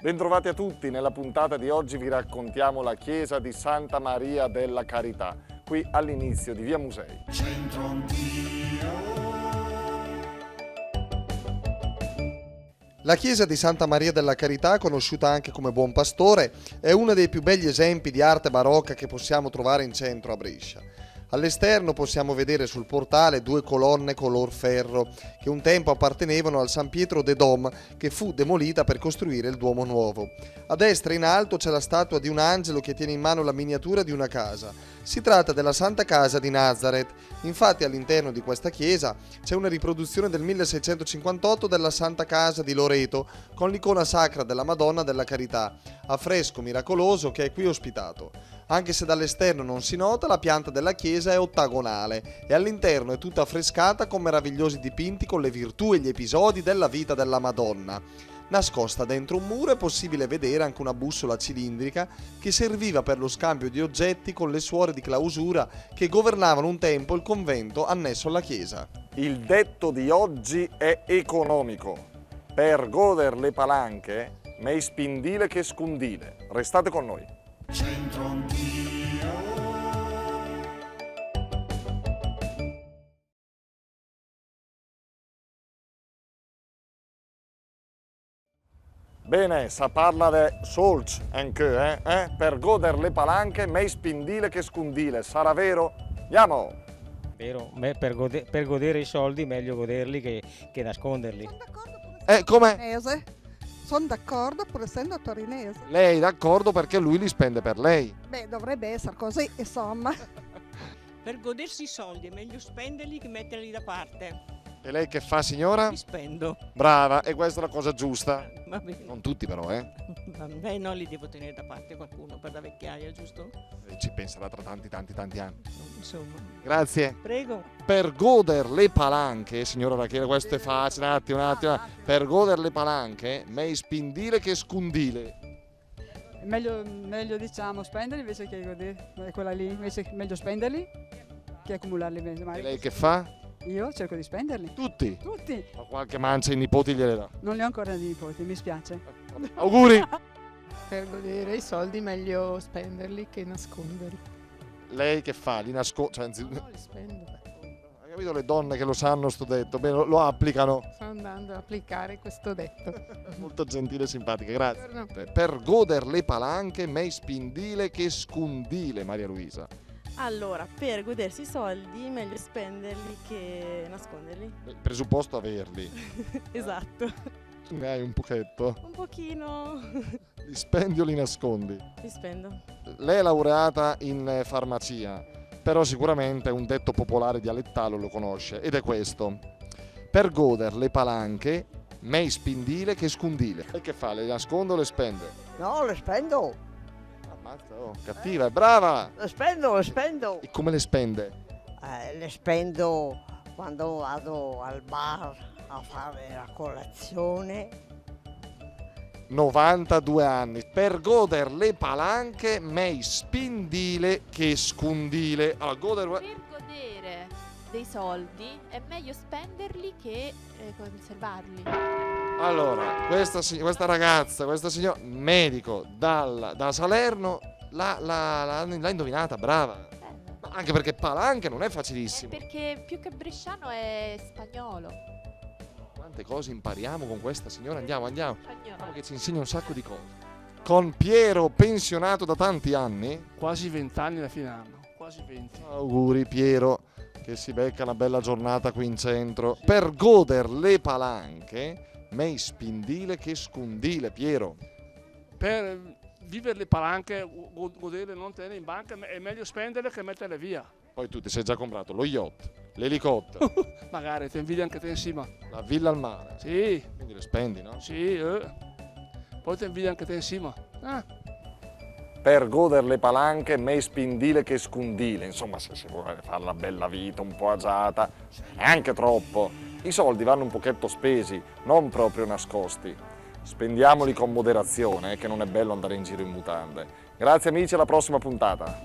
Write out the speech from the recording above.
Bentrovati a tutti, nella puntata di oggi vi raccontiamo la chiesa di Santa Maria della Carità, qui all'inizio di Via Musei. La chiesa di Santa Maria della Carità, conosciuta anche come Buon Pastore, è uno dei più begli esempi di arte barocca che possiamo trovare in centro a Brescia. All'esterno possiamo vedere sul portale due colonne color ferro che un tempo appartenevano al San Pietro de Dom, che fu demolita per costruire il Duomo nuovo. A destra in alto c'è la statua di un angelo che tiene in mano la miniatura di una casa. Si tratta della Santa Casa di Nazareth. Infatti all'interno di questa chiesa c'è una riproduzione del 1658 della Santa Casa di Loreto con l'icona sacra della Madonna della Carità, affresco miracoloso che è qui ospitato. Anche se dall'esterno non si nota, la pianta della chiesa è ottagonale e all'interno è tutta affrescata con meravigliosi dipinti con le virtù e gli episodi della vita della Madonna. Nascosta dentro un muro è possibile vedere anche una bussola cilindrica che serviva per lo scambio di oggetti con le suore di clausura che governavano un tempo il convento annesso alla chiesa. Il detto di oggi è economico. Per goder le palanche, mei spindile che scundile. Restate con noi. Bene, sa parla de solci anche, per goder le palanche, mei spindile che scundile. Sarà vero? Andiamo! Vero, per godere i soldi meglio goderli che nasconderli. Come? Sono d'accordo pur essendo torinese. Lei è d'accordo perché lui li spende per lei. Beh, dovrebbe essere così, insomma. Per godersi i soldi è meglio spenderli che metterli da parte. E lei che fa, signora? Li spendo. Brava, e questa è la cosa giusta. Va bene. Non tutti però, No, li devo tenere da parte qualcuno per la vecchiaia, giusto? Ci penserà tra tanti anni. Insomma. Grazie. Prego. Per goder le palanche, signora Rachele, questo è facile, un attimo. Per goder le palanche, mei spindile che scundile. Meglio diciamo spenderli invece che godere, quella lì, invece meglio spenderli che accumularli. E lei che fa? Io cerco di spenderli. Tutti? Tutti. Ma qualche mancia i nipoti gliele dà. Non li ho ancora di nipoti, mi spiace. Auguri! Per godere i soldi meglio spenderli che nasconderli. Lei che fa? Li nasconde? No, li spendo. Hai capito le donne che lo sanno sto detto? Bene, lo applicano. Sto andando ad applicare questo detto. Molto gentile e simpatica, grazie. Buongiorno. Per goder le palanche, mei spindile che scundile, Maria Luisa. Allora, per godersi i soldi meglio spenderli che nasconderli. Presupposto averli. Esatto. Tu ne hai un pochetto? Un pochino. Li spendi o li nascondi? Li spendo. Lei è laureata in farmacia, però sicuramente un detto popolare dialettale lo conosce ed è questo: per goder le palanche, mei spindile che scundile. E che fa? Le nasconde o le spende? No, le spendo. Ammazza, cattiva, è brava! Le spendo. E come le spende? Le spendo quando vado al bar a fare la colazione. 92 anni. Per goder le palanche, mei spindile che scundile. Allora, Per godere dei soldi è meglio spenderli che conservarli. Allora, questa ragazza, questa signora, medico da Salerno, l'ha indovinata, brava. Ma anche perché palanche non è facilissimo. Perché più che bresciano è spagnolo. Quante cose impariamo con questa signora, andiamo. Spagnolo. Che ci insegna un sacco di cose. Con Piero, pensionato da tanti anni. Quasi 20 anni alla fine anno, quasi 20. Auguri Piero, che si becca una bella giornata qui in centro. Per goder le palanche, mei spindile che scundile, Piero. Per vivere le palanche, godere, non tenere in banca, è meglio spenderle che metterle via. Poi tu ti sei già comprato lo yacht, l'elicottero. Magari ti invidi anche te insieme. La villa al mare. Sì. Quindi le spendi, no? Sì, poi ti invidi anche te insieme. Per goder le palanche, mei spindile che scundile. Insomma, se si vuole fare la bella vita un po' agiata, è anche troppo. I soldi vanno un pochetto spesi, non proprio nascosti. Spendiamoli con moderazione, che non è bello andare in giro in mutande. Grazie amici, alla prossima puntata.